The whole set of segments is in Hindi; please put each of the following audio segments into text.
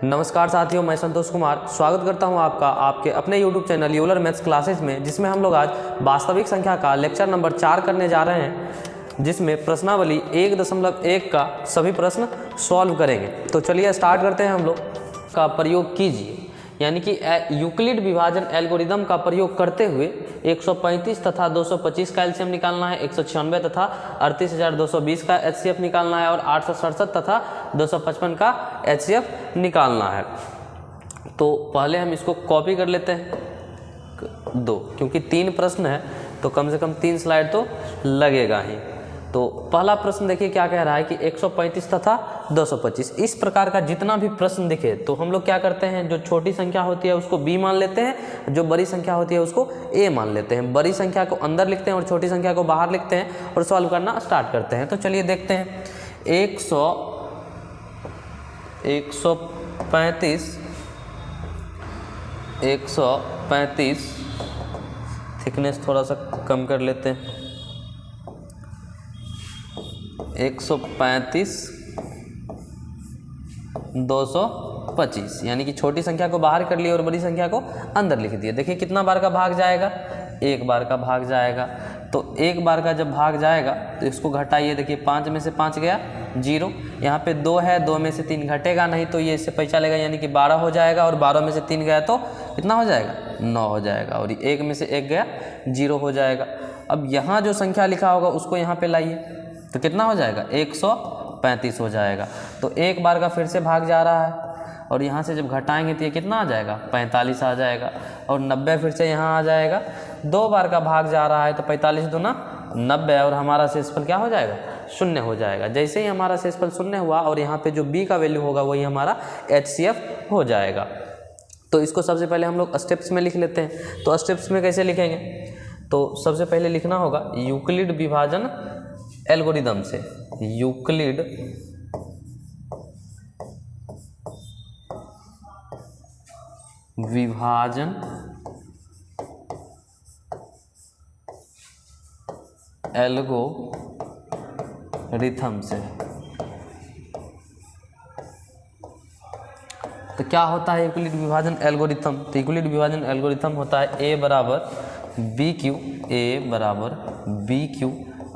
नमस्कार साथियों, मैं संतोष कुमार स्वागत करता हूं आपका आपके अपने YouTube channel Euler maths classes में, जिसमें हम लोग आज वास्तविक संख्या का लेक्चर नंबर 4 करने जा रहे हैं, जिसमें प्रश्नावली 1.1 का सभी प्रश्न सॉल्व करेंगे। तो चलिए स्टार्ट करते हैं। हम लोग का प्रयोग कीजिए, यानी कि यूक्लिड विभाजन एल्गोरिदम का प्रयोग करते हुए 135 तथा 225 का एलसीएम निकालना है, 196 तथा 38,220 का एचसीएफ निकालना है और 867 तथा 255 का एचसीएफ निकालना है। तो पहले हम इसको कॉपी कर लेते हैं दो, क्योंकि 3 प्रश्न है तो कम से कम 3 स्लाइड तो लगेगा ही। तो पहला प्रश्न देखिए क्या कह रहा है कि 135 तथा 225। इस प्रकार का जितना भी प्रश्न दिखे तो हम लोग क्या करते हैं, जो छोटी संख्या होती है उसको b मान लेते हैं, जो बड़ी संख्या होती है उसको a मान लेते हैं। बड़ी संख्या को अंदर लिखते हैं और छोटी संख्या को बाहर लिखते हैं और सॉल्व करना स्टार्ट करते हैं। तो चलिए देखते हैं। 135 थिकनेस थोड़ा सा कम कर लेते हैं। 135 225, यानी कि छोटी संख्या को बाहर कर लिया और बड़ी संख्या को अंदर लिख दिया। देखिए कितना बार का भाग जाएगा, एक बार का भाग जाएगा। तो एक बार का जब भाग जाएगा तो इसको घटाइए। देखिए 5 में से 5 गया 0, यहाँ पे 2 है, 2 में से 3 घटेगा नहीं तो ये इससे पैसा लेगा, यानी कि 12 हो जाएगा। और 12 में से 3 गया तो कितना हो जाएगा, 9 हो जाएगा। और 1 में से 1 गया 0 हो जाएगा। अब यहाँ जो संख्या लिखा होगा उसको यहाँ पे लाइए तो कितना हो जाएगा, 135 हो जाएगा। तो एक बार का फिर से भाग जा रहा है और यहाँ से जब घटाएंगे तो ये कितना आ जाएगा, 45 आ जाएगा। और 90 फिर से यहाँ आ जाएगा। 2 बार का भाग जा रहा है तो 45 दूना 90 और हमारा शेषफल क्या हो जाएगा, 0 हो जाएगा। जैसे ही हमारा शेषफल 0 हुआ और यहाँ पे जो b का वैल्यू होगा वही हमारा एचसीएफ हो जाएगा। तो इसको सबसे पहले हम लोग स्टेप्स में लिख लेते हैं। तो स्टेप्स में कैसे लिखेंगे, तो सबसे पहले लिखना होगा यूक्लिड विभाजन एल्गोरिदम से। यूक्लिड विभाजन एल्गोरिथम से। तो क्या होता है यूक्लिड विभाजन एल्गोरिथम, तो यूक्लिड विभाजन एल्गोरिथम होता है a बराबर बी क्यू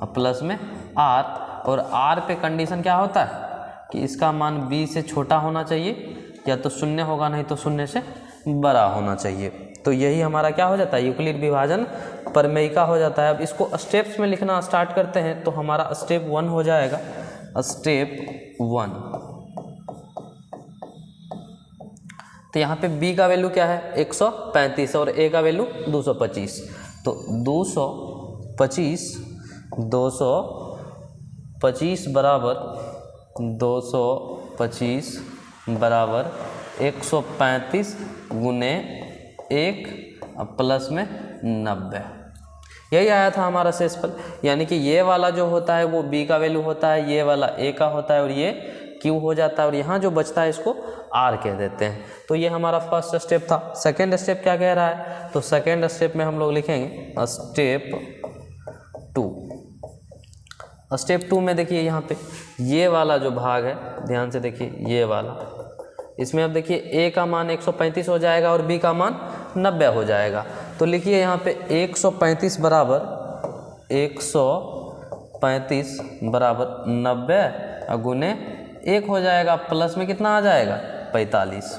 प्लस में r, और r पे कंडीशन क्या होता है कि इसका मान b से छोटा होना चाहिए, या तो 0 होगा नहीं तो 0 से बड़ा होना चाहिए। तो यही हमारा क्या हो जाता है, यूक्लिड विभाजन प्रमेयिका हो जाता है। अब इसको स्टेप्स में लिखना स्टार्ट करते हैं। तो हमारा स्टेप 1 हो जाएगा, स्टेप 1। तो यहाँ पे b का वैल्यू क्या है, 135 और a का वैल्यू 225। तो 225 बराबर 135 गुने 1 प्लस में 90। यही आया था हमारा शेषफल। यानी कि ये वाला जो होता है वो b का वैल्यू होता है, ये वाला a का होता है और ये q हो जाता है, और यहाँ जो बचता है इसको r कह देते हैं। तो ये हमारा फर्स्ट स्टेप था। सेकेंड स्टेप क्या कह रहा है, तो सेकेंड स्टेप में हम लोग लिखेंगे स्टेप 2। स्टेप 2 में देखिए यहाँ पे ये वाला जो भाग है, ध्यान से देखिए ये वाला, इसमें अब देखिए a का मान 135 हो जाएगा और b का मान 90 हो जाएगा। तो लिखिए यहाँ पे 135 बराबर 90 गुने 1 हो जाएगा, प्लस में कितना आ जाएगा, 45।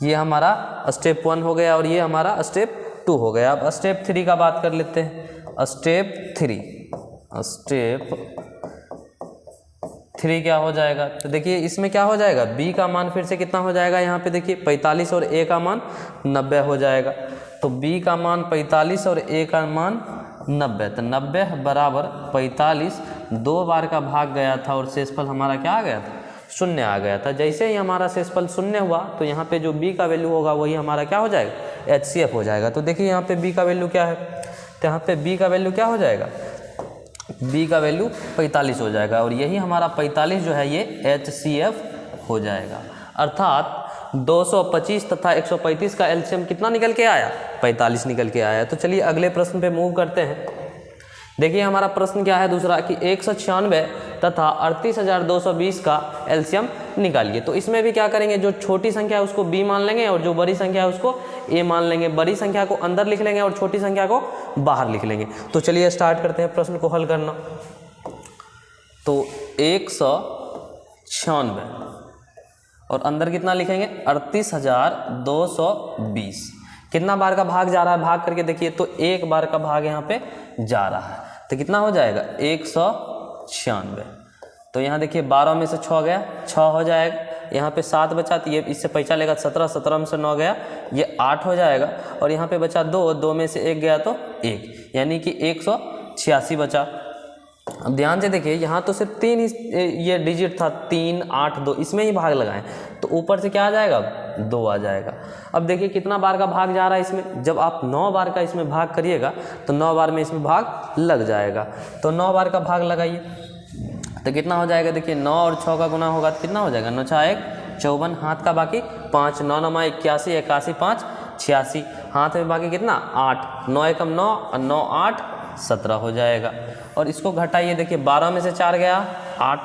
ये हमारा स्टेप 1 हो गया और ये हमारा स्टेप 2 हो गया। अब स्टेप 3 का बात कर लेते हैं। स्टेप 3 क्या हो जाएगा, तो देखिए इसमें क्या हो जाएगा, b का मान फिर से कितना हो जाएगा, यहाँ पे देखिए 45 और a का मान 90 हो जाएगा। तो b का मान 45 और a का मान 90, तो 90 बराबर 45। 2 बार का भाग गया था और शेषफल हमारा क्या आ गया था, 0 आ गया था। जैसे ही हमारा शेषफल 0 हुआ तो यहाँ पे जो b का वैल्यू होगा वही हमारा क्या हो जाएगा, एचसीएफ हो जाएगा। तो देखिए यहाँ पे b का वैल्यू क्या है, तो यहाँ पे b का वैल्यू क्या हो जाएगा, b का वैल्यू 45 हो जाएगा, और यही हमारा 45 जो है ये एचसीएफ हो जाएगा। अर्थात 225 तथा 135 का एलसीएम कितना निकल के आया, 45 निकल के आया। तो चलिए अगले प्रश्न पे मूव करते हैं। देखिए हमारा प्रश्न क्या है दूसरा कि 196 तथा 38,220 का एलसीएम निकालिए। तो इसमें भी क्या करेंगे, जो छोटी संख्या है उसको b मान लेंगे और जो बड़ी संख्या है उसको a मान लेंगे। बड़ी संख्या को अंदर लिख लेंगे और छोटी संख्या को बाहर लिख लेंगे। तो चलिए स्टार्ट करते हैं प्रश्न को हल करना। तो 196 और अंदर कितना लिखेंगे 38,220। कितना बार का भाग जा रहा है, भाग करके देखिए तो एक बार का भाग यहाँ पे जा रहा है, तो कितना हो जाएगा 196। तो यहाँ देखिए 12 में से 6 गया 6 हो जाएगा, यहाँ पे 7 बचा तो ये इससे पैसा लेगा 17, 17 में से 9 गया ये 8 हो जाएगा, और यहाँ पे बचा 2, 2 में से 1 गया तो 1, यानी कि 186 बचा। अब ध्यान से देखिए यहाँ तो सिर्फ 3 ही ये डिजिट था, 3, 8, 2, इसमें ही भाग लगाएं तो ऊपर से क्या आ जाएगा 2 आ जाएगा। अब देखिए कितना बार का भाग जा रहा है इसमें, जब आप 9 बार का इसमें भाग करिएगा तो 9 बार में इसमें भाग लग जाएगा। तो 9 बार का भाग लगाइए तो कितना हो जाएगा, देखिए 9 और 6 का गुना होगा तो कितना हो जाएगा 9 6 1 54, हाथ का बाकी 5, 9 9 81, 81 5 86, हाथ में बाकी कितना 8, 9 1 9 और 9 8 17 हो जाएगा। और इसको घटाइए, देखिए 12 में से 4 गया 8,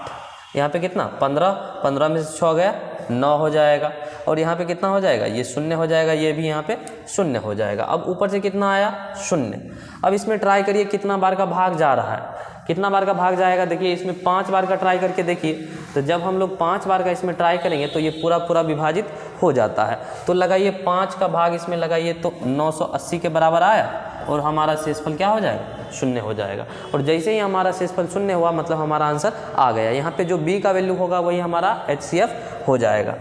यहाँ पे कितना 15, 15 में से 6 गया 9 हो जाएगा, और यहाँ पे कितना हो जाएगा ये 0 हो जाएगा, ये भी यहाँ पे 0 हो जाएगा। अब ऊपर से कितना आया 0। अब इसमें ट्राई करिए कितना बार का भाग जा रहा है, कितना बार का भाग जाएगा। देखिए इसमें 5 बार का ट्राई करके देखिए, तो जब हम लोग 5 बार का इसमें ट्राई करेंगे तो ये पूरा पूरा विभाजित हो जाता है। तो लगाइए 5 का भाग इसमें लगाइए तो 980 के बराबर आया, और हमारा शेषफल क्या हो जाएगा 0 हो जाएगा। और जैसे ही हमारा शेषफल 0 हुआ मतलब हमारा आंसर आ गया। यहाँ पे जो b का वैल्यू होगा वही हमारा HCF हो जाएगा।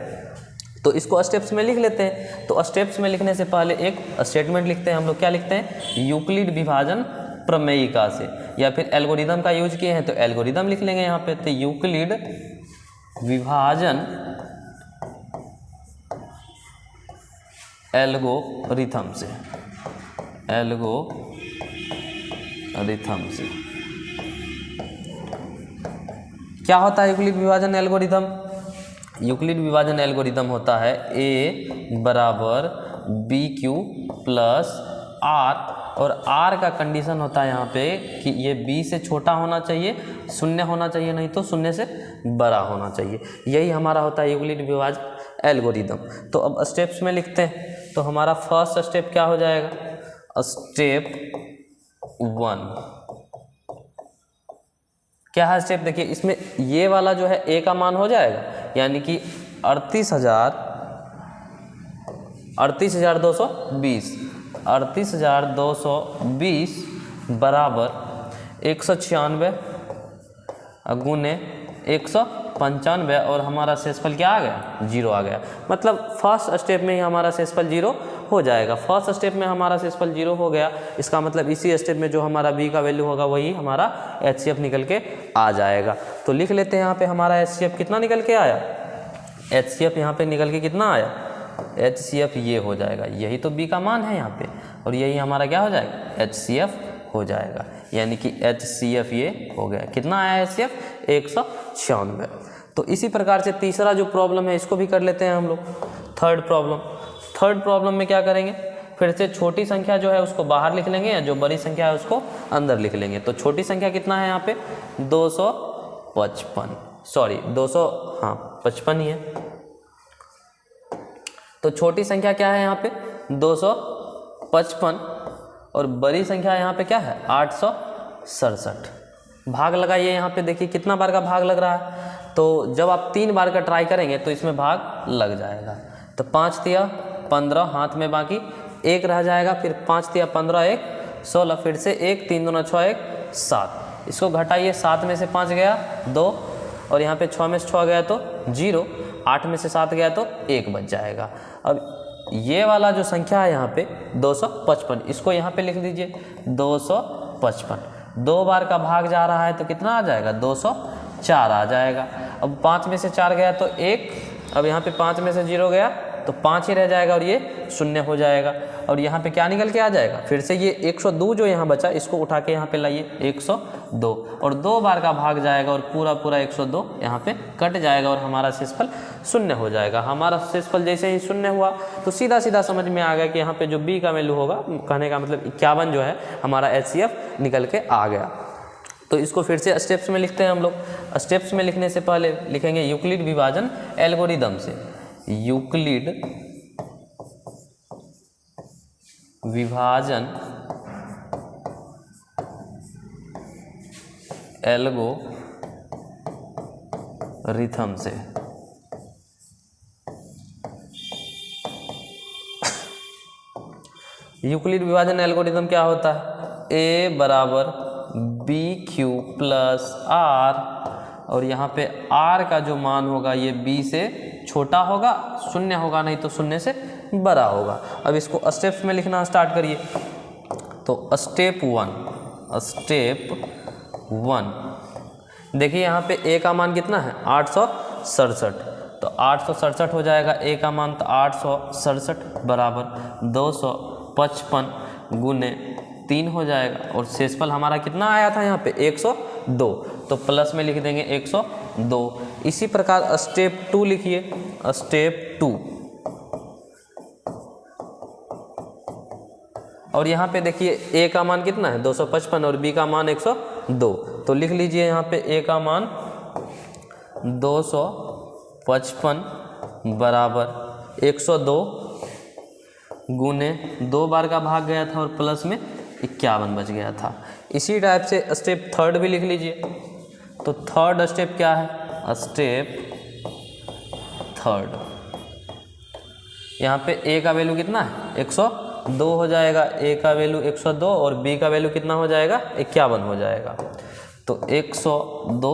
तो इसको स्टेप्स में लिख लेते हैं। तो स्टेप्स में लिखने से पहले एक स्टेटमेंट लिखते हैं हम लोग, क्या लिखते हैं, यूक्लिड विभाजन प्रमेयिका से, या फिर एल्गोरिदम का यूज किए हैं तो एल्गोरिदम लिख लेंगे यहाँ पे। तो यूक्लिड विभाजन एल्गोरिथम से, क्या होता है यूक्लिड विभाजन एल्गोरिथम। यूक्लिड विभाजन एल्गोरिथम होता है a बराबर BQ प्लस R, और R का कंडीशन होता है यहाँ पे कि ये B से छोटा होना चाहिए, 0 होना चाहिए, नहीं तो 0 से बड़ा होना चाहिए। यही हमारा होता है यूक्लिड विभाजन एल्गोरिथम। तो अब स्टेप्स में लिखते हैं। तो हमारा फर्स्ट स्टेप क्या हो जाएगा, स्टेप 1 क्या है स्टेप, देखिए इसमें ये वाला जो है a का मान हो जाएगा, यानी कि 38,220 बराबर 196 गुने 195, और हमारा शेषफल क्या आ गया 0 आ गया। मतलब फर्स्ट स्टेप में ही हमारा शेषफल 0 हो जाएगा। फर्स्ट स्टेप में हमारा शेषफल 0 हो गया, इसका मतलब इसी स्टेप में जो हमारा b का वैल्यू होगा वही हमारा HCF निकल के आ जाएगा। तो लिख लेते हैं यहाँ पे हमारा HCF कितना निकल के आया, HCF यहाँ पे निकल के कितना आया, HCF ये हो जाएगा, यही तो b का मान है यहाँ पे, और यही हमारा क्या हो जाएगा HCF हो जाएगा, यानी कि HCF ये हो गया। कितना आया HCF 196। तो इसी प्रकार से तीसरा जो प्रॉब्लम है इसको भी कर लेते हैं हम लोग। थर्ड प्रॉब्लम में क्या करेंगे, फिर से छोटी संख्या जो है उसको बाहर लिख लेंगे, या जो बड़ी संख्या है उसको अंदर लिख लेंगे। तो छोटी संख्या कितना है यहाँ पे 255 ही है। तो छोटी संख्या क्या है यहाँ पे 255, और बड़ी संख्या यहाँ पे क्या है 867। भाग लगाइए यहाँ पे, देखिए कितना बार का भाग लग रहा है। तो जब आप 3 बार का ट्राई करेंगे तो इसमें भाग लग जाएगा। तो 5 तिया 15, हाथ में बाकी 1 रह जाएगा, फिर 5 तिया 15 1 16, फिर से 1 3 2 6 1 7, इसको घटाइए, 7 में से 5 गया 2, और यहाँ पे 6 में से 6 गया तो 0, 8 में से 7 गया तो 1 बच जाएगा। अब ये वाला जो संख्या है यहाँ पे 255, इसको यहाँ पे लिख दीजिए 255। 2 बार का भाग जा रहा है तो कितना आ जाएगा 204 आ जाएगा। अब 5 में से 4 गया तो 1, अब यहाँ पे 5 में से 0 गया तो 5 ही रह जाएगा, और ये 0 हो जाएगा। और यहाँ पे क्या निकल के आ जाएगा, फिर से ये 102 जो यहाँ बचा इसको उठा के यहाँ पे लाइए 102, और 2 बार का भाग जाएगा और पूरा पूरा 102 यहाँ पे कट जाएगा, और हमारा शेषफल 0 हो जाएगा। हमारा शेषफल जैसे ही 0 हुआ तो सीधा सीधा समझ में आ गया कि यहाँ पे जो b का वैल्यू होगा, कहने का मतलब 51 जो है हमारा HCF निकल के आ गया। तो इसको फिर से स्टेप्स में लिखते हैं हम लोग। स्टेप्स में लिखने से पहले लिखेंगे यूक्लिड विभाजन एल्गोरिदम से। यूक्लिड विभाजन एल्गोरिथम से। यूक्लिड विभाजन एल्गोरिथम क्या होता है? a बराबर बी क्यू प्लस आर, और यहाँ पे r का जो मान होगा ये b से छोटा होगा, शून्य होगा, नहीं तो शून्य से बड़ा होगा। अब इसको स्टेप्स में लिखना स्टार्ट करिए। तो स्टेप वन देखिए, यहाँ पे a का मान कितना है? 867। तो 867 हो जाएगा a का मान, तो 867 बराबर 255 गुने 3 हो जाएगा, और शेषफल हमारा कितना आया था यहाँ पे? 102। तो प्लस में लिख देंगे 102। इसी प्रकार स्टेप 2 लिखिए। स्टेप 2, और यहाँ पे देखिए a का मान कितना है? 255 और b का मान 102। तो लिख लीजिए यहाँ पे a का मान 255 बराबर 102 गुने 2 बार का भाग गया था और प्लस में 51 बच गया था। इसी टाइप से स्टेप थर्ड भी लिख लीजिए। तो थर्ड स्टेप क्या है? स्टेप थर्ड, यहाँ पे a का वैल्यू कितना है? 102 हो जाएगा। a का वैल्यू 102 और b का वैल्यू कितना हो जाएगा? 51 हो जाएगा। तो 102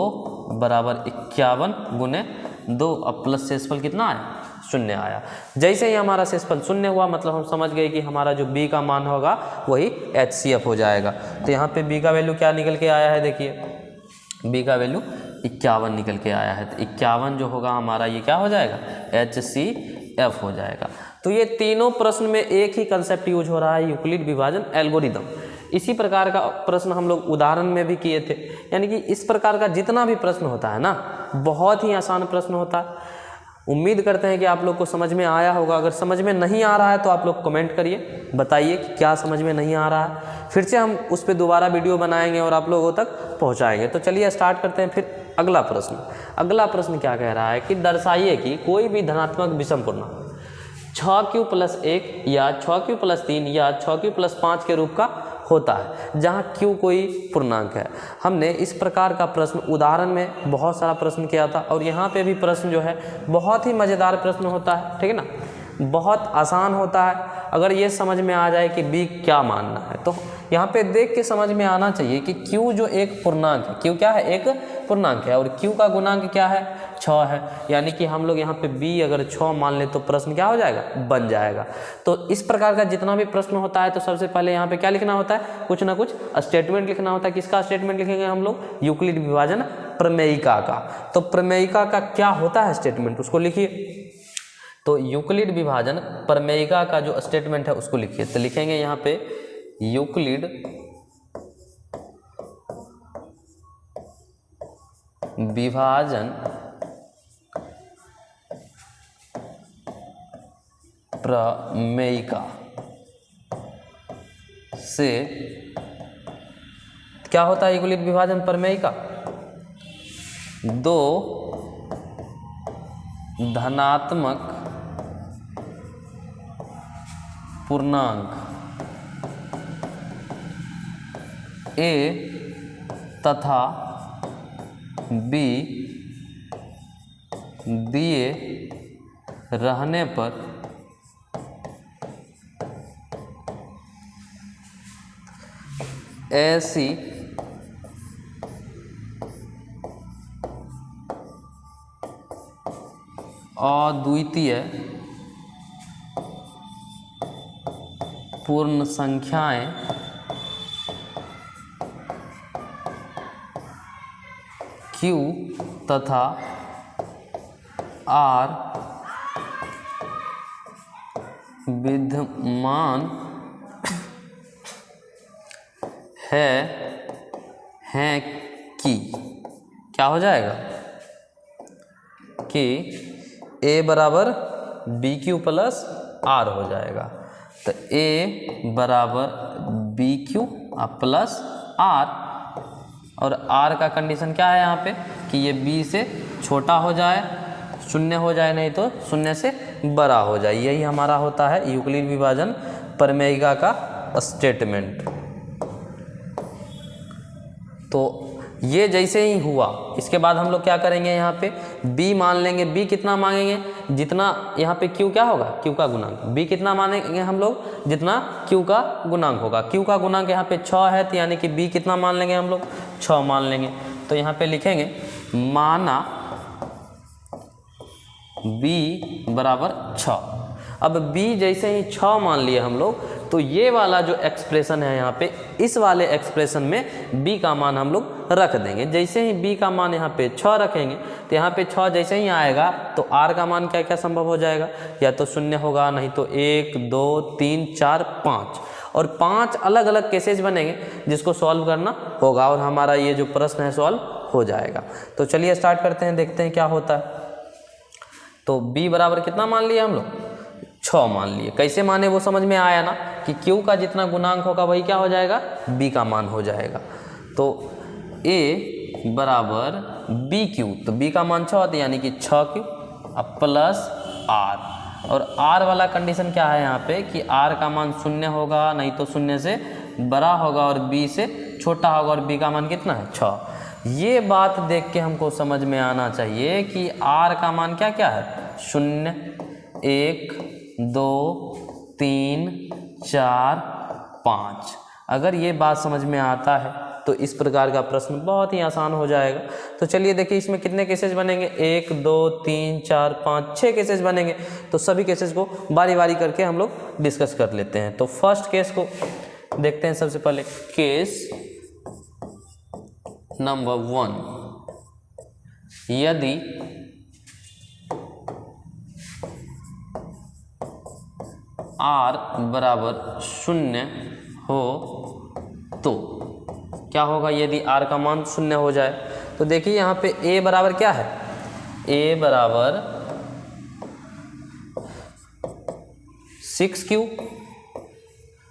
बराबर 51 गुने 2, अब प्लस शेषफल कितना आया? शून्य आया। जैसे ही हमारा शेषफल शून्य हुआ, मतलब हम समझ गए कि हमारा जो b का मान होगा वही HCF हो जाएगा। तो यहाँ पे b का वैल्यू क्या निकल के आया है? देखिए b का वैल्यू 51 निकल के आया है। तो 51 जो होगा हमारा, ये क्या हो जाएगा? HCF हो जाएगा। तो ये तीनों प्रश्न में एक ही कंसेप्ट यूज हो रहा है, यूक्लिड विभाजन एल्गोरिदम। इसी प्रकार का प्रश्न हम लोग उदाहरण में भी किए थे। यानी कि इस प्रकार का जितना भी प्रश्न होता है ना, बहुत ही आसान प्रश्न होता है। उम्मीद करते हैं कि आप लोग को समझ में आया होगा। अगर समझ में नहीं आ रहा है तो आप लोग कमेंट करिए, बताइए कि क्या समझ में नहीं आ रहा है। फिर से हम उस पर दोबारा वीडियो बनाएंगे और आप लोगों तक पहुंचाएंगे। तो चलिए स्टार्ट करते हैं फिर अगला प्रश्न। अगला प्रश्न क्या कह रहा है कि दर्शाइए कि कोई भी धनात्मक विषम पूर्णांक 6q + 1 या 6q + 3 या 6q + 5 के रूप का होता है, जहाँ q कोई पूर्णांक है। हमने इस प्रकार का प्रश्न उदाहरण में बहुत सारा प्रश्न किया था, और यहाँ पे भी प्रश्न जो है बहुत ही मज़ेदार प्रश्न होता है, ठीक है ना, बहुत आसान होता है। अगर ये समझ में आ जाए कि b क्या मानना है, तो यहाँ पे देख के समझ में आना चाहिए कि q जो एक पूर्णांक है, q क्या है? एक पूर्णांक है, और q का गुणांक क्या है? 6 है। यानी कि हम लोग यहाँ पे b अगर 6 मान ले तो प्रश्न क्या हो जाएगा? बन जाएगा। तो इस प्रकार का जितना भी प्रश्न होता है, तो सबसे पहले यहाँ पे क्या लिखना होता है? कुछ ना कुछ स्टेटमेंट लिखना होता है। किसका स्टेटमेंट लिखेंगे हम लोग? यूक्लिड विभाजन प्रमेयिका का। तो प्रमेयिका का क्या होता है स्टेटमेंट, उसको लिखिए। तो यूक्लिड विभाजन प्रमेयिका का जो स्टेटमेंट है उसको लिखिए। तो लिखेंगे यहाँ पे यूक्लिड विभाजन प्रमेयिका से क्या होता है? यूक्लिड विभाजन प्रमेयिका, दो धनात्मक पूर्णांक a तथा b दिए रहने पर ऐसी अद्वितीय पूर्ण संख्याएं Q तथा R विद्यमान हैं कि क्या हो जाएगा? कि A बराबर BQ + R हो जाएगा। तो A बराबर BQ + R, और r का कंडीशन क्या है यहाँ पे कि ये b से छोटा हो जाए, शून्य हो जाए, नहीं तो शून्य से बड़ा हो जाए। यही हमारा होता है यूक्लिड विभाजन प्रमेयिका का स्टेटमेंट। तो ये जैसे ही हुआ, इसके बाद हम लोग क्या करेंगे, यहाँ पे b मान लेंगे। b कितना मांगेंगे, जितना यहाँ पे q क्या होगा, q का गुणांक। b कितना मानेंगे हम लोग, जितना q का गुणांक होगा। q का गुणांक यहाँ पे 6 है, तो यानी कि b कितना मान लेंगे हम लोग, 6 मान लेंगे। तो यहाँ पे लिखेंगे माना b बराबर 6। अब b जैसे ही 6 मान लिए हम लोग, तो ये वाला जो एक्सप्रेशन है यहाँ पे, इस वाले एक्सप्रेशन में b का मान हम लोग रख देंगे। जैसे ही b का मान यहाँ पे 6 रखेंगे, तो यहाँ पे 6 जैसे ही आएगा तो r का मान क्या क्या संभव हो जाएगा, या तो शून्य होगा, नहीं तो 1 2 3 4 5, और 5 अलग अलग केसेस बनेंगे जिसको सॉल्व करना होगा, और हमारा ये जो प्रश्न है सॉल्व हो जाएगा। तो चलिए स्टार्ट करते हैं, देखते हैं क्या होता है। तो b बराबर कितना मान लिए हम लोग, 6 मान लिए। कैसे माने वो समझ में आया ना, कि q का जितना गुणांक होगा वही क्या हो जाएगा, b का मान हो जाएगा। तो a बराबर bq, तो b का मान 6 होता है, यानी कि 6q अब प्लस r, और r वाला कंडीशन क्या है यहाँ पे कि r का मान शून्य होगा, नहीं तो शून्य से बड़ा होगा, और b से छोटा होगा, और b का मान कितना है, 6। ये बात देख के हमको समझ में आना चाहिए कि r का मान क्या क्या है, 0 1 2 3 4 5। अगर ये बात समझ में आता है तो इस प्रकार का प्रश्न बहुत ही आसान हो जाएगा। तो चलिए देखिए इसमें कितने केसेस बनेंगे, 1 2 3 4 5 6 केसेस बनेंगे। तो सभी केसेस को बारी बारी करके हम लोग डिस्कस कर लेते हैं। तो फर्स्ट केस को देखते हैं। सबसे पहले केस नंबर 1, यदि r बराबर 0 हो तो क्या होगा, यदि r का मान 0 हो जाए। तो देखिए यहाँ पे a बराबर क्या है, a बराबर 6q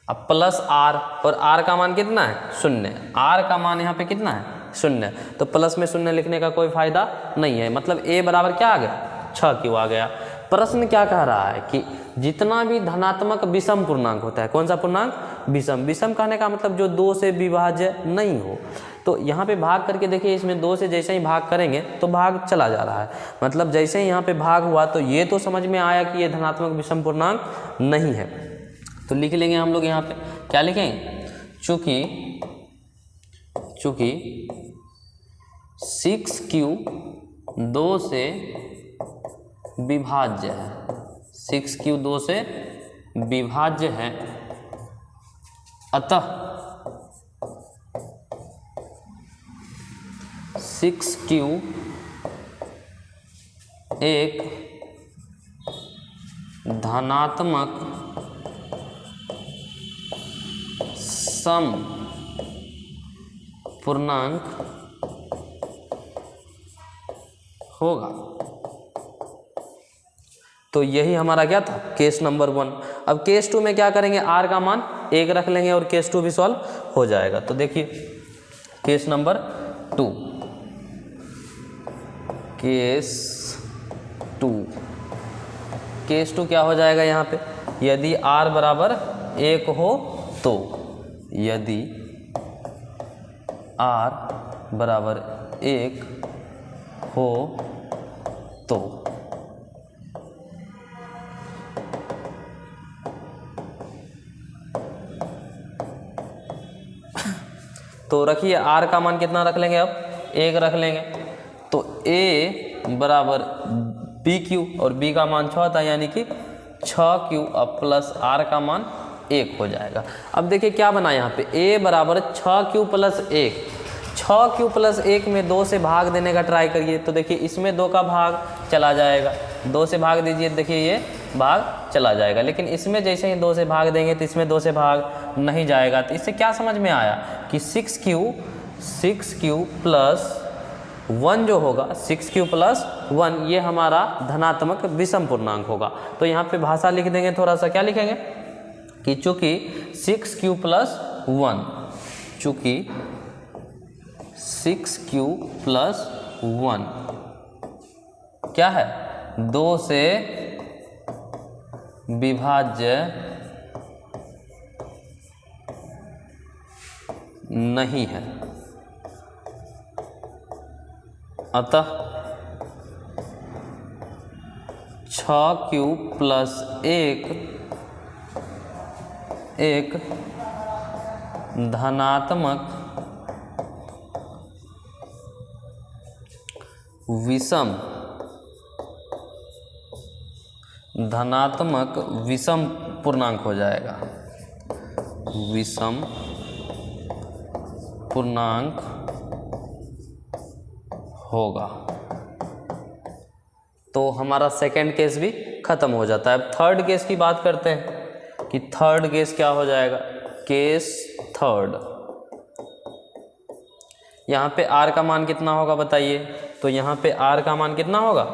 अब प्लस r, और r का मान कितना है, 0। r का मान यहाँ पे कितना है, 0। तो प्लस में 0 लिखने का कोई फायदा नहीं है, मतलब a बराबर क्या आ गया, 6q आ गया। प्रश्न क्या कह रहा है कि जितना भी धनात्मक विषम पूर्णांक होता है, कौन सा पूर्णांक, विषम। विषम कहने का मतलब जो 2 से विभाज्य नहीं हो। तो यहाँ पे भाग करके देखिए, इसमें 2 से जैसे ही भाग करेंगे तो भाग चला जा रहा है, मतलब जैसे ही यहाँ पे भाग हुआ तो ये तो समझ में आया कि ये धनात्मक विषम पूर्णांक नहीं है। तो लिख लेंगे हम लोग यहाँ पे, क्या लिखेंगे, चूँकि 6q 2 से विभाज्य है, 6q 2 से विभाज्य है, अतः 6q एक धनात्मक सम पूर्णांक होगा। तो यही हमारा क्या था, केस नंबर 1। अब केस 2 में क्या करेंगे, r का मान 1 रख लेंगे और केस 2 भी सॉल्व हो जाएगा। तो देखिए केस नंबर 2, केस 2 क्या हो जाएगा यहाँ पे, यदि r बराबर 1 हो तो, यदि r बराबर 1 हो तो रखिए r का मान कितना रख लेंगे, अब 1 रख लेंगे। तो a बराबर bq, और b का मान 6 था, यानी कि 6q अब प्लस r का मान 1 हो जाएगा। अब देखिए क्या बना यहाँ पे, a बराबर 6q प्लस 1, 6q प्लस 1 में 2 से भाग देने का ट्राई करिए। तो देखिए इसमें 2 का भाग चला जाएगा, 2 से भाग दीजिए, देखिए ये भाग चला जाएगा। लेकिन इसमें जैसे ही 2 से भाग देंगे तो इसमें 2 से भाग नहीं जाएगा। तो इससे क्या समझ में आया कि 6q प्लस 1 जो होगा, 6q प्लस 1 ये हमारा धनात्मक विषम पूर्णांक होगा। तो यहाँ पे भाषा लिख देंगे, थोड़ा सा क्या लिखेंगे कि चूँकि 6q प्लस 1, चूँकि 6q प्लस 1 क्या है, 2 से विभाज्य नहीं है, अतः 6q प्लस 1 एक धनात्मक विषम पूर्णांक हो जाएगा, विषम पूर्णांक होगा। तो हमारा सेकेंड केस भी खत्म हो जाता है। अब थर्ड केस की बात करते हैं कि थर्ड केस क्या हो जाएगा। केस थर्ड, यहाँ पे r का मान कितना होगा बताइए। तो यहाँ पे r का मान कितना होगा,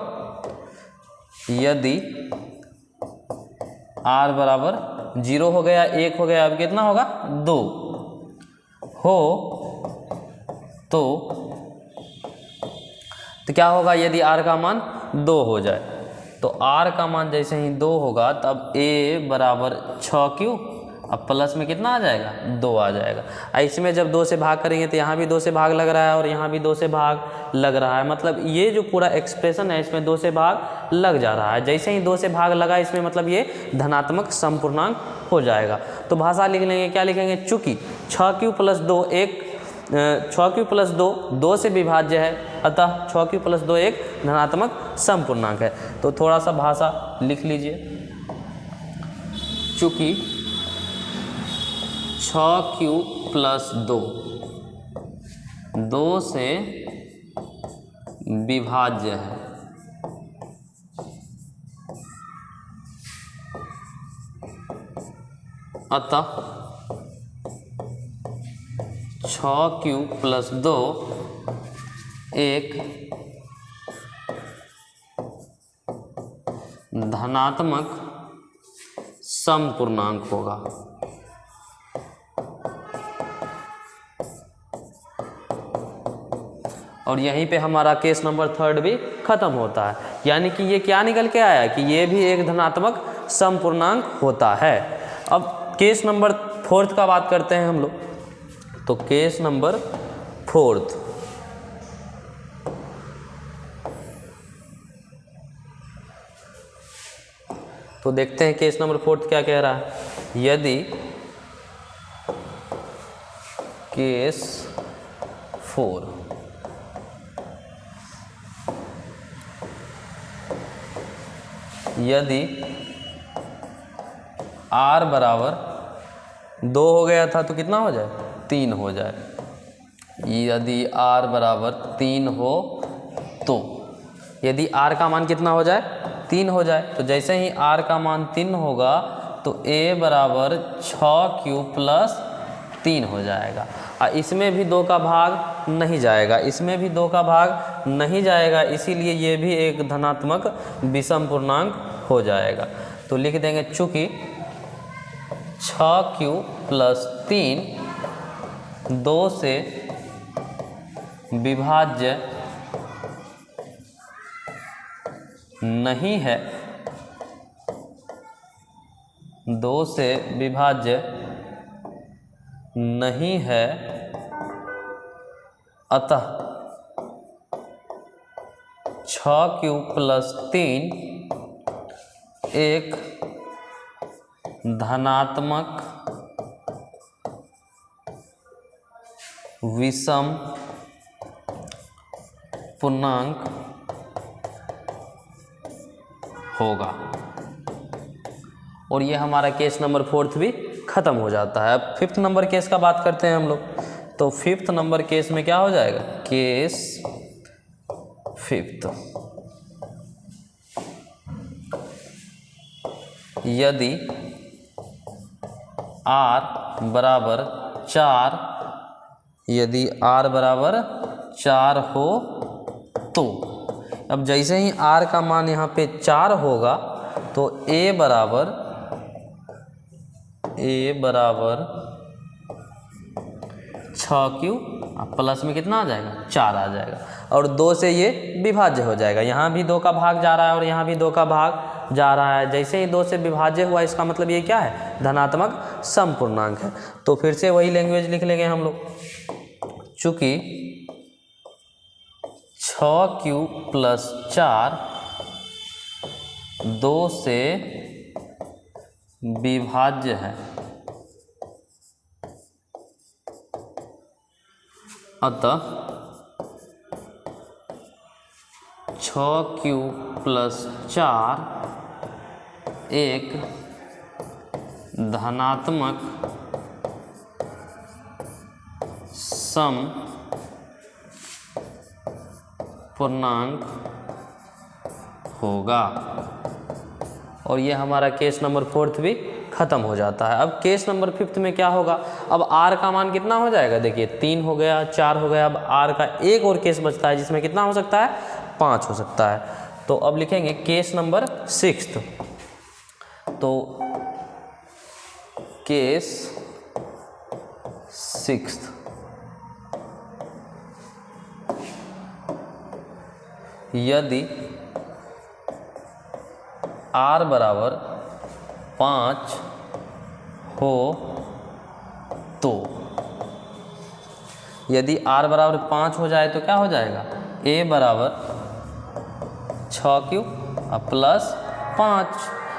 यदि r बराबर 0 हो गया, 1 हो गया, अब कितना होगा 2 हो तो क्या होगा, यदि r का मान 2 हो जाए तो r का मान जैसे ही 2 होगा तब a बराबर 6q, अब प्लस में कितना आ जाएगा 2 आ जाएगा। इसमें जब 2 से भाग करेंगे तो यहाँ भी 2 से भाग लग रहा है और यहाँ भी 2 से भाग लग रहा है, मतलब ये जो पूरा एक्सप्रेशन है इसमें 2 से भाग लग जा रहा है। जैसे ही 2 से भाग लगा इसमें मतलब ये धनात्मक समपूर्णांक हो जाएगा। तो भाषा लिख लेंगे, क्या लिखेंगे, चूंकि 6q प्लस 2 एक 6q प्लस 2 से विभाज्य है, अतः 6q प्लस 2 एक धनात्मक समपूर्णांक है। तो थोड़ा सा भाषा लिख लीजिए, चूंकि 6q प्लस 2 से विभाज्य है, अतः 6q प्लस 2 एक धनात्मक समपूर्णांक होगा। और यहीं पे हमारा केस नंबर थर्ड भी खत्म होता है। यानी कि ये क्या निकल के आया कि ये भी एक धनात्मक समपूर्णांक होता है। अब केस नंबर फोर्थ का बात करते हैं हम लोग। तो केस नंबर फोर्थ, तो देखते हैं केस नंबर फोर्थ क्या कह रहा है। यदि केस 4 यदि r बराबर 2 हो गया था तो कितना हो जाए, 3 हो जाए। यदि r बराबर 3 हो तो यदि r का मान कितना हो जाए, 3 हो जाए। तो जैसे ही r का मान 3 होगा तो a बराबर 6q प्लस 3 हो जाएगा। इसमें भी 2 का भाग नहीं जाएगा, इसमें भी 2 का भाग नहीं जाएगा, इसीलिए ये भी एक धनात्मक विषम पूर्णांक हो जाएगा। तो लिख देंगे चूंकि 6q प्लस 3 2 से विभाज्य नहीं है, 2 से विभाज्य नहीं है, अतः 6q प्लस 3 एक धनात्मक विषम पूर्णांक होगा। और ये हमारा केस नंबर फोर्थ भी खत्म हो जाता है। अब फिफ्थ नंबर केस का बात करते हैं हम लोग। तो फिफ्थ नंबर केस में क्या हो जाएगा, केस फिफ्थ, यदि r बराबर 4, यदि r बराबर 4 हो तो, अब जैसे ही r का मान यहाँ पे 4 होगा तो a बराबर 6q प्लस में कितना आ जाएगा 4 आ जाएगा, और 2 से ये विभाज्य हो जाएगा। यहाँ भी 2 का भाग जा रहा है और यहाँ भी 2 का भाग जा रहा है। जैसे ही 2 से विभाज्य हुआ इसका मतलब ये क्या है, धनात्मक समपूर्णांक है। तो फिर से वही लैंग्वेज लिख लेंगे हम लोग, चूँकि 6q + 4 2 से विभाज्य है, अतः 6q + 4 एक धनात्मक समपूर्णांक होगा। और ये हमारा केस नंबर 4 भी खत्म हो जाता है। अब केस नंबर 5 में क्या होगा, अब r का मान कितना हो जाएगा, देखिए 3 हो गया, 4 हो गया। अब r का एक और केस बचता है जिसमें कितना हो सकता है, 5 हो सकता है। तो अब लिखेंगे केस नंबर 6। तो केस 6, यदि r बराबर 5 हो तो, यदि r बराबर 5 हो जाए तो क्या हो जाएगा, a बराबर 6q + 5।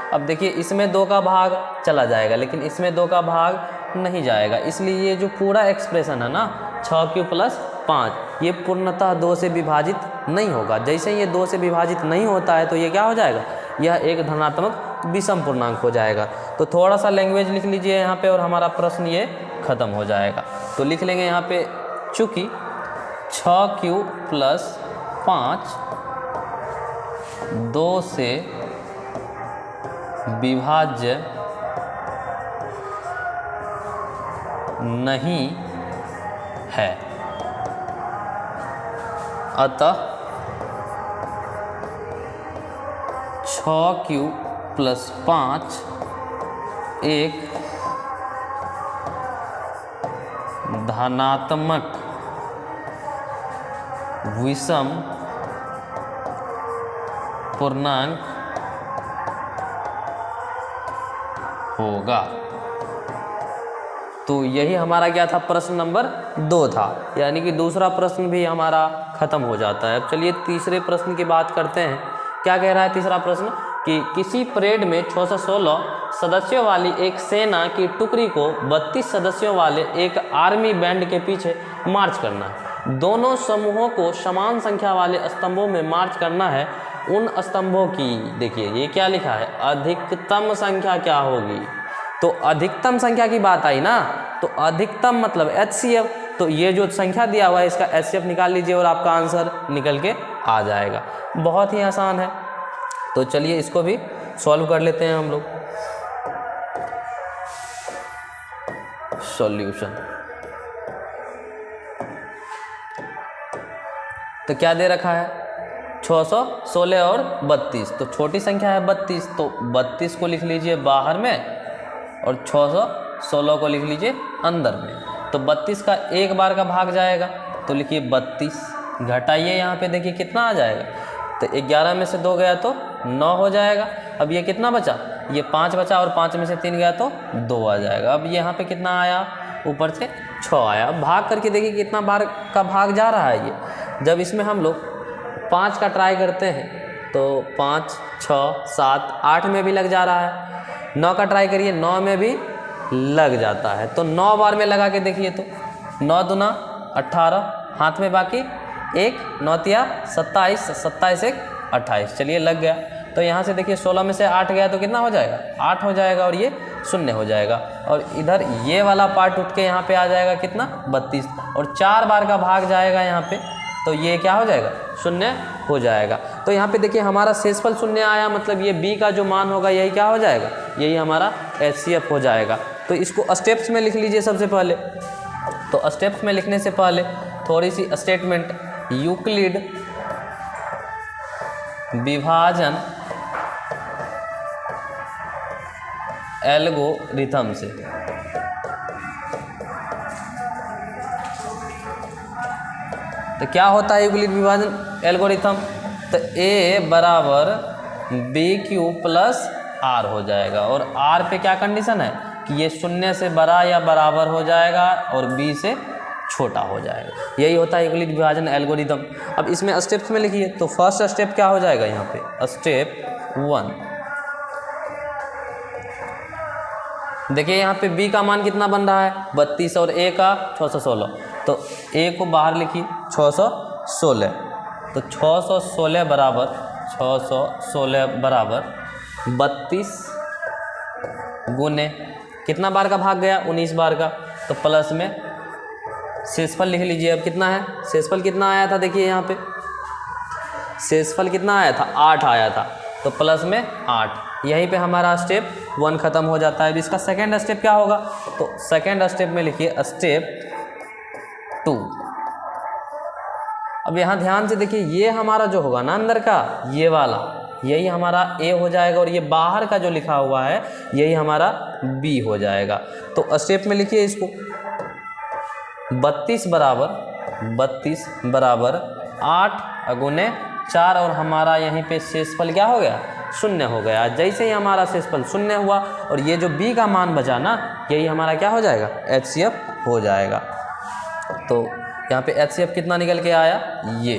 अब देखिए इसमें 2 का भाग चला जाएगा लेकिन इसमें 2 का भाग नहीं जाएगा, इसलिए ये जो पूरा एक्सप्रेशन है ना 6q + 5 ये पूर्णतः 2 से विभाजित नहीं होगा। जैसे ये 2 से विभाजित नहीं होता है तो ये क्या हो जाएगा, यह एक धनात्मक विषम पूर्णांक हो जाएगा। तो थोड़ा सा लैंग्वेज लिख लीजिए यहाँ पे और हमारा प्रश्न ये खत्म हो जाएगा। तो लिख लेंगे यहाँ पे, चूँकि 6q + 5 2 से विभाज्य नहीं है, अतः 6q + 5 एक धनात्मक विषम पूर्णांक होगा। तो यही हमारा क्या था, प्रश्न नंबर 2 था, यानी कि दूसरा प्रश्न भी हमारा खत्म हो जाता है। अब चलिए तीसरे प्रश्न की बात करते हैं। क्या कह रहा है तीसरा प्रश्न, कि किसी परेड में 616 सदस्यों वाली एक सेना की टुकड़ी को 32 सदस्यों वाले एक आर्मी बैंड के पीछे मार्च करना है। दोनों समूहों को समान संख्या वाले स्तंभों में मार्च करना है। उन स्तंभों की, देखिए ये क्या लिखा है, अधिकतम संख्या क्या होगी। तो अधिकतम संख्या की बात आई ना, तो अधिकतम मतलब HCF। तो ये जो संख्या दिया हुआ है इसका HCF निकाल लीजिए और आपका आंसर निकल के आ जाएगा। बहुत ही आसान है। तो चलिए इसको भी सॉल्व कर लेते हैं हम लोग। सॉल्यूशन, तो क्या दे रखा है, 616 और 32। तो छोटी संख्या है 32, तो 32 को लिख लीजिए बाहर में और 616 को लिख लीजिए अंदर में। तो 32 का एक बार का भाग जाएगा, तो लिखिए 32, घटाइए यहाँ पे देखिए कितना आ जाएगा। तो 11 में से 2 गया तो 9 हो जाएगा। अब ये कितना बचा, ये 5 बचा और 5 में से 3 गया तो 2 आ जाएगा। अब यहाँ पे कितना आया, ऊपर से 6 आया। अब भाग करके देखिए कितना बार का भाग जा रहा है ये। जब इसमें हम लोग 5 का ट्राई करते हैं तो 5, 6, 7, 8 में भी लग जा रहा है। 9 का ट्राई करिए, 9 में भी लग जाता है। तो 9 बार में लगा के देखिए, तो 9 दूना 18, हाथ में बाकी 1, 9 तिया 27, 27 1 28, चलिए लग गया। तो यहाँ से देखिए 16 में से 8 गया तो कितना हो जाएगा, 8 हो जाएगा और ये 0 हो जाएगा। और इधर ये वाला पार्ट उठ के यहाँ पे आ जाएगा कितना, 32, और 4 बार का भाग जाएगा यहाँ पे, तो ये क्या हो जाएगा, 0 हो जाएगा। तो यहाँ पे देखिए हमारा शेषफल 0 आया, मतलब ये b का जो मान होगा यही क्या हो जाएगा, यही हमारा HCF हो जाएगा। तो इसको स्टेप्स में लिख लीजिए सबसे पहले। तो स्टेप्स में लिखने से पहले थोड़ी सी स्टेटमेंट, यूक्लिड विभाजन एल्गोरिथम से तो क्या होता है यूक्लिड विभाजन एल्गोरिथम, तो ए बराबर बी क्यू प्लस आर हो जाएगा। और आर पे क्या कंडीशन है कि ये 0 से बड़ा या बराबर हो जाएगा और बी से छोटा हो जाएगा। यही होता है यूक्लिड विभाजन एल्गोरिथम। अब इसमें स्टेप्स में लिखिए, तो फर्स्ट स्टेप क्या हो जाएगा यहाँ पे, स्टेप 1। देखिए यहाँ पे b का मान कितना बन रहा है 32 और a का 616, तो a को बाहर लिखिए 616, तो 616 बराबर 32 गुने कितना बार का भाग गया 19 बार का, तो प्लस में शेषफल लिख लीजिए। अब कितना है शेषफल, कितना आया था देखिए यहाँ पे शेषफल कितना आया था 8 आया था, तो प्लस में 8। यहीं पे हमारा स्टेप 1 खत्म हो जाता है। अब इसका सेकेंड स्टेप क्या होगा, तो सेकेंड स्टेप में लिखिए स्टेप 2। अब यहाँ ध्यान से देखिए, ये हमारा जो होगा ना अंदर का ये वाला, यही हमारा A हो जाएगा, और ये बाहर का जो लिखा हुआ है यही हमारा B हो जाएगा। तो स्टेप में लिखिए इसको 32 बराबर 8 गुने 4, और हमारा यहीं पे शेषफल क्या हो गया 0 हो गया। जैसे ही हमारा शेषफल 0 हुआ और ये जो B का मान बचा ना, यही हमारा क्या हो जाएगा HCF हो जाएगा। तो यहाँ पे HCF कितना निकल के आया, ये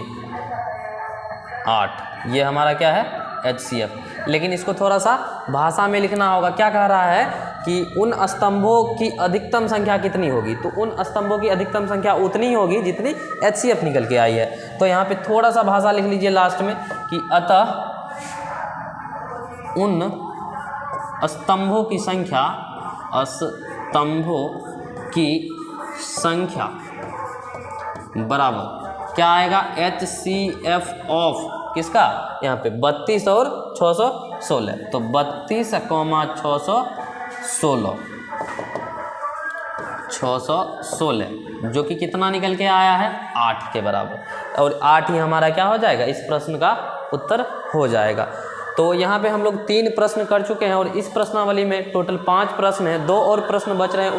8, ये हमारा क्या है HCF। लेकिन इसको थोड़ा सा भाषा में लिखना होगा। क्या कह रहा है कि उन स्तंभों की अधिकतम संख्या कितनी होगी, तो उन स्तंभों की अधिकतम संख्या उतनी होगी जितनी HCF निकल के आई है। तो यहाँ पे थोड़ा सा भाषा लिख लीजिए लास्ट में कि अतः उन स्तंभों की संख्या बराबर क्या आएगा HCF ऑफ किसका, यहाँ पे 32 और 616, तो 32, 616 जो कि कितना निकल के आया है 8 के बराबर, और 8 ही हमारा क्या हो जाएगा इस प्रश्न का उत्तर हो जाएगा। तो यहाँ पे हम लोग 3 प्रश्न कर चुके हैं, और इस प्रश्नावली में टोटल 5 प्रश्न हैं, 2 और प्रश्न बच रहे हैं।